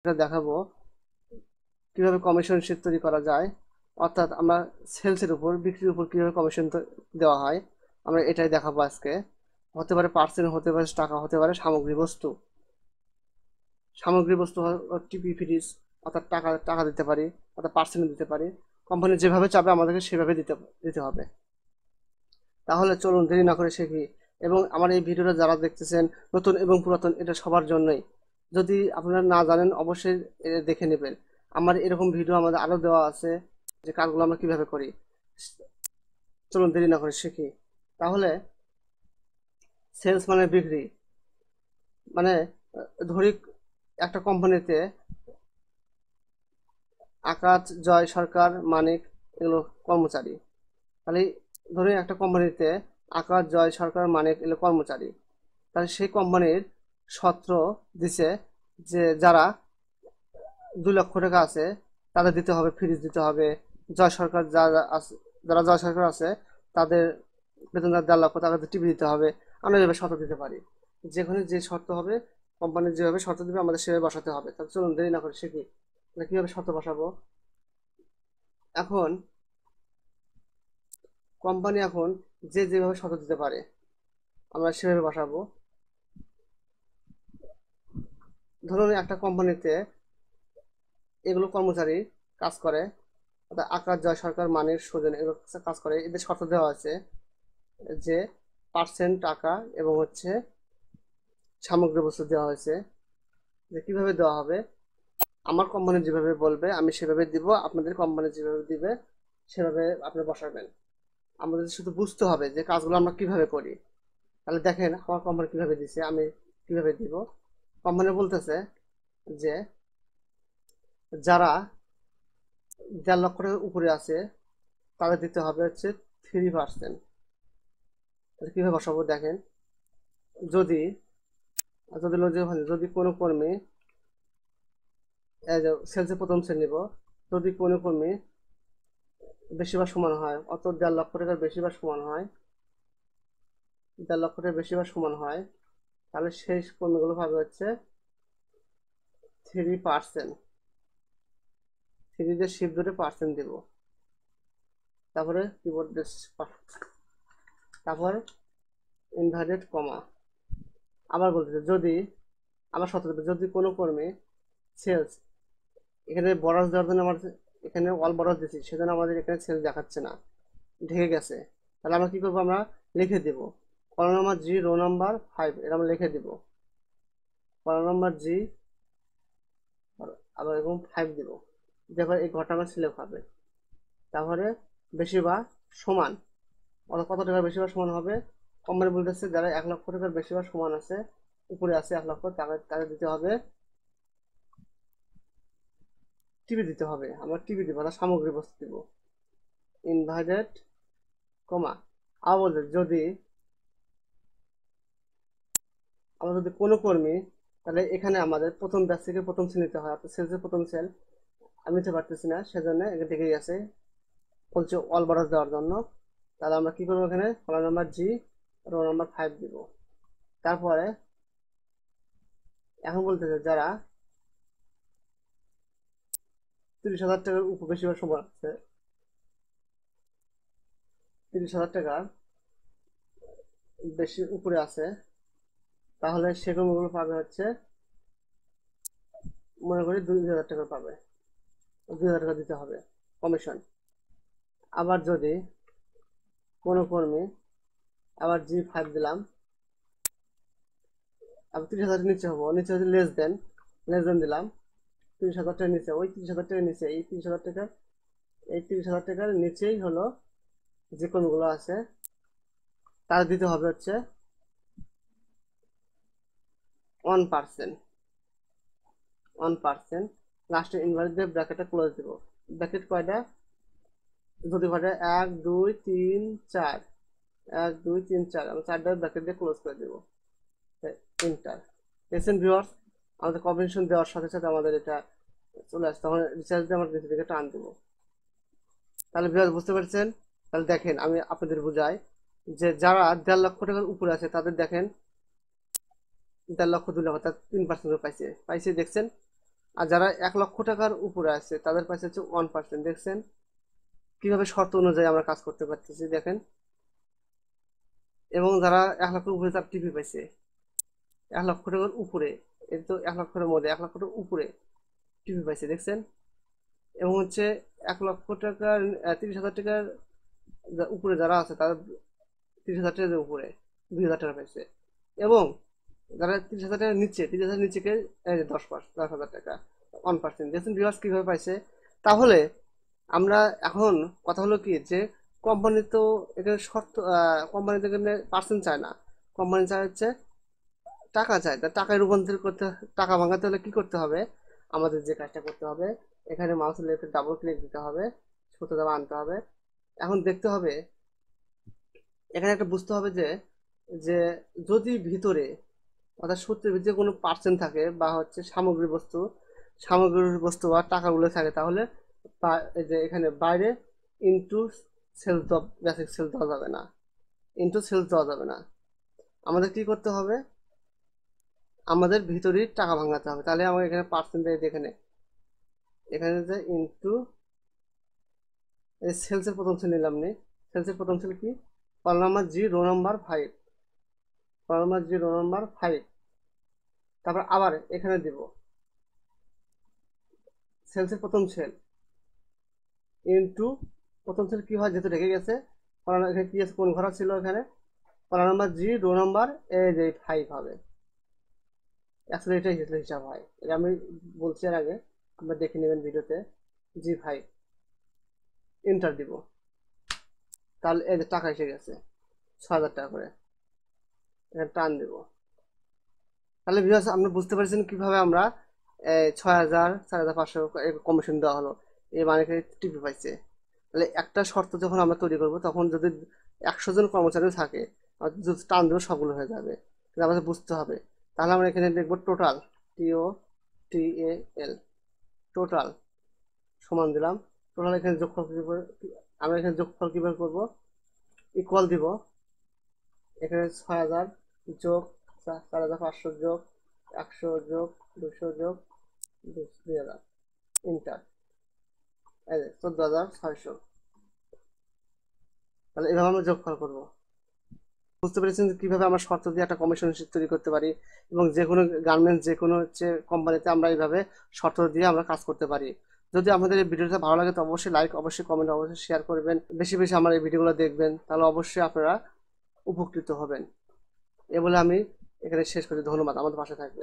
এটা দেখাবো কিভাবে কমিশন শীট তৈরি করা যায়, অর্থাৎ আমরা সেলসের উপর, বিক্রির উপর কিভাবে কমিশন দেওয়া হয় আমরা এটাই দেখাবো আজকে। হতে পারে পার্সেন্ট, হতে পারে টাকা, হতে পারে সামগ্রী বস্তু। সামগ্রী বস্তু টিপি ফ্রিজ, অর্থাৎ টাকা টাকা দিতে পারি, অর্থাৎ পার্সেন্ট দিতে পারি। কোম্পানি যেভাবে চাবে আমাদেরকে সেভাবে দিতে হবে। তাহলে চলুন দেরি না করে শিখি। এবং আমার এই ভিডিওটা যারা দেখতেছেন, নতুন এবং পুরাতন, এটা সবার জন্যই। যদি আপনারা না জানেন অবশ্যই দেখে নেবেন। আমার এরকম ভিডিও আমাদের আরও দেওয়া আছে, যে কাজগুলো আমরা কিভাবে করি। চলুন দেরি না করে শিখি। তাহলে সেলস মানে বিক্রি, মানে ধরি একটা কোম্পানিতে আকাশ, জয় সরকার, মানিক এগুলো কর্মচারী। তাহলে ধরুন একটা কোম্পানিতে আকাশ, জয় সরকার, মানিক এগুলো কর্মচারী। তাহলে সেই কোম্পানির সত্র দিছে যে যারা 2 লক্ষ টাকা আছে তাদের দিতে হবে, ফ্রিজ দিতে হবে। জয় সরকার যারা জয় সরকার আছে তাদের বেতন 1.5 লক্ষ, তাদের টিভি দিতে হবে। আমরা এভাবে শর্ত দিতে পারি। যেখানে যে শর্ত হবে, কোম্পানির যেভাবে শর্ত দিবে আমাদের সেভাবে বসাতে হবে। তাহলে চলুন দেরি না করে শিখি কিভাবে শর্ত বসাবো। এখন কোম্পানি এখন যেভাবে শর্ত দিতে পারে আমরা সেভাবে বসাবো। ধরুন একটা কোম্পানিতে এগুলো কর্মচারী কাজ করে, অর্থাৎ আকাশ, জয় সরকার, মানিক, সুজন এগুলো কাজ করে। এদের শর্ত দেওয়া আছে যে পার্সেন্ট, টাকা এবং সামগ্রী বস্তু দেওয়া হয়েছে। যে কিভাবে দেওয়া হবে, আমার কোম্পানি যেভাবে বলবে আমি সেভাবে দিব, আপনাদের কোম্পানি যেভাবে দিবে সেভাবে আপনি বসাবেন। আমাদের শুধু বুঝতে হবে যে কাজগুলো আমরা কিভাবে করি। তাহলে দেখেন আমার কোম্পানি কিভাবে দিছে, আমি কিভাবে দিব। কোম্পানি বলতেছে যে যারা 1.5 লক্ষ টাকার উপরে আছে তাদের দিতে হবে 3%। কিভাবে বসাবো দেখেন। যদি যদি যদি কোনো কর্মী, সেলসে প্রথম শ্রেণী নিব, যদি কোনো কর্মী বেশি বা সমান হয়, অত 1.5 লক্ষ টাকার বেশি বা সমান হয়, 1.5 লক্ষ টাকার বেশি বা সমান হয়, তাহলে সেই কর্মীগুলো পাবে 3%। থ্রিতে শিফট ধরে পার্সেন্ট দিব, তারপরে কিবোর্ড, তারপর ইনভার্টেড কমা। আবার বলতেছে যদি, আবার সতর্ক, যদি কোনো কর্মী সেলস, এখানে বরাস দেওয়ার জন্য আমার এখানে অল বরাস দিচ্ছি, সেজন্য আমাদের এখানে সেলস দেখাচ্ছে না, ঢেকে গেছে। তাহলে আমরা কি করবো, আমরা লিখে দিব কলাম নাম্বার জি, রো নাম্বার 5, এটা আমরা লিখে দিব কলাম নাম্বার জি, আবার এরকম 5 দিব। দেখো এই ঘরটা আমার সিলেক্ট হবে। তারপরে বেশি বা সমান, কত টাকার বেশি বা সমান হবে। কোম্পানি বলতেছে যারা 1 লক্ষ টাকার বেশি বা সমান আছে, উপরে আছে 1 লক্ষ, তাদের দিতে হবে টিভি দিতে হবে। আমরা টিভি দিব, অর্থাৎ সামগ্রী বস্তু দিব, ইনভার্টেড কমা। আবার বলতে যদি আমরা যদি কোনো কর্মী, তাহলে এখানে আমাদের প্রথম ব্যাচ থেকে প্রথম শ্রেণীতে হয়, অর্থাৎ সেলসের প্রথম সেল আমি নিতে পারতেছি না, সেজন্য এটা দেখে গেছে, বলছে অল বরাস দেওয়ার জন্য। তাহলে আমরা কি করবো, এখানে কলাম নাম্বার জি, রো নাম্বার 5 দিব। তারপরে এখন বলতেছে যারা 30,000 টাকার উপর বেশি বা সমান আছে, 30,000 টাকার বেশি উপরে আছে, তাহলে সেগুলো পাবে মনে করি 2,000 টাকা পাবে, 2,000 টাকা দিতে হবে কমিশন। আবার যদি কোনো কর্মী, আবার জি 5 দিলাম, আবার 30,000 নিচে হবো, নিচে হচ্ছে লেস দেন দিলাম 30,000 টাকার নিচে, ওই 30,000 টাকার নিচে, এই 30,000 টাকার নিচেই হলো যে কর্মীগুলো আছে তার দিতে হবে 1%। 1%, লাস্টে ইনভার্স দিয়ে ব্র্যাকেটটা ক্লোজ দিব। ব্র্যাকেট কয়টা, যদি ঘটে 1 2 3 4, 1 2 3 4, আমি 4টা ব্র্যাকেট দিয়ে ক্লোজ করে দেবো, এন্টার। দেখছেন ভিউয়ার্স, আমাদের কম্বিনেশন দেওয়ার সাথে সাথে আমাদের এটা চলে আসছে, তখন রিচার্জ দিয়ে আমরা নিচে দিকে টান দেবো। তাহলে ভিউয়ার্স বুঝতে পারছেন। তাহলে দেখেন আমি আপনাদের বুঝাই, যে যারা 1.5 লক্ষ টাকার উপরে আছে তাদের দেখেন 1.5 লক্ষ 2 লক্ষ, তার 3% পাইছে দেখছেন। আর যারা 1 লক্ষ টাকার উপরে আছে তাদের পাশে হচ্ছে 1%। দেখছেন কিভাবে শর্ত অনুযায়ী আমরা কাজ করতে পারতেছি দেখেন। এবং যারা 1 লক্ষের উপরে তার টিভি পাইছে 1 লক্ষ টাকার উপরে, এই তো 1 লক্ষের মধ্যে 1 লক্ষ টাকার উপরে টিভি পাইছে দেখছেন। এবং হচ্ছে 1 লক্ষ টাকার 30,000 টাকার উপরে যারা আছে তারা 30,000 টাকার উপরে 2,000 টাকা পাইছে। এবং যারা 30,000 টাকার নিচে 30,000 নিচেকে 10,000 টাকা 1%। দেখছেন ভিউয়ার্স কিভাবে পাইছে। তাহলে আমরা এখন কথা হলো কি যে কোম্পানি তো এখানে শর্ত, কোম্পানি তো এখানে পার্সেন্ট চায় না, কোম্পানি চায় হচ্ছে টাকা চায়। তা টাকায় রূপান্তর করতে, টাকা ভাঙাতে হলে কি করতে হবে, আমাদের যে কাজটা করতে হবে এখানে মাউসের লেফটে ডাবল ক্লিক দিতে হবে, সূত্র দেওয়া আনতে হবে। এখন দেখতে হবে এখানে একটা বুঝতে হবে যে যে যদি ভিতরে অর্থাৎ সূত্রের ভিতরে কোনো পার্সেন্ট থাকে বা হচ্ছে সামগ্রী বস্তু বা টাকাগুলো থাকে, তাহলে এই যে এখানে বাইরে ইনটু সেলস বেসিক সেল দেওয়া যাবে না, ইনটু সেলস দেওয়া যাবে না। আমাদের কি করতে হবে, আমাদের ভিতরেই টাকা ভাঙাতে হবে। তাহলে আমার এখানে পার্সেন্টেজ এখানে এখানে যে ইনটু সেলসের প্রথম সেল নিলাম নি, সেলসের প্রথম সেল কি, কল নাম্বার জি রো নাম্বার 5, কল নাম্বার জি রো নাম্বার 5। তারপর আবার এখানে দিব সেলসের প্রথম সেল ইনটু প্রথম সেল কি হয় যেহেতু রেখে গেছে, এখানে কি আছে কোন ঘরা ছিল, এখানে কল নাম্বার জি রো নাম্বার এই যে 5 হবে। আসলে এটাই হিসাব হয়, এটা আমি বলছি এর আগে, আপনারা দেখে নেবেন ভিডিওতে। জি 5 এন্টার দিব, তাহলে এই যে টাকা এসে গেছে 6,000 টাকা করে, এখানে টান দেব। তাহলে ভিউয়ার্স আপনি বুঝতে পারছেন কিভাবে আমরা 6,000 4,500 কমিশন দেওয়া হলো, এই মালিকের টিপি পাইছে। তাহলে একটা শর্ত যখন আমরা তৈরি করব তখন যদি 100 জন কর্মচারী থাকে যদি টান দেবো সবগুলো হয়ে যাবে, কিন্তু আমাদের বুঝতে হবে। তাহলে আমরা এখানে দেখবো টোটাল, TOTAL, টোটাল সমান দিলাম। টোটাল এখানে যোগফল কিভাবে, আমরা এখানে যোগফল কিভাবে করবো, ইকুয়াল দিব এখানে 6,000 যোগ 4,500 যোগ 100 যোগ 200 যোগ 2,000 ইন্টার, এই যে 14,600। তাহলে এভাবে আমরা যোগফল করবো। বুঝতে পেরেছেন যে কিভাবে আমরা শর্ত দিয়ে একটা কমিশন শিট তৈরি করতে পারি, এবং যে কোনো গার্মেন্টস যে কোনো হচ্ছে কোম্পানিতে আমরা এইভাবে শর্ত দিয়ে আমরা কাজ করতে পারি। যদি আপনাদের এই ভিডিওটা ভালো লাগে তো অবশ্যই লাইক, অবশ্যই কমেন্ট, অবশ্যই শেয়ার করবেন, বেশি বেশি আমার এই ভিডিওগুলো দেখবেন, তাহলে অবশ্যই আপনারা উপকৃত হবেন। এ বলে আমি এখানে শেষ করি। ধন্যবাদ, আমাদের পাশে থাকবেন।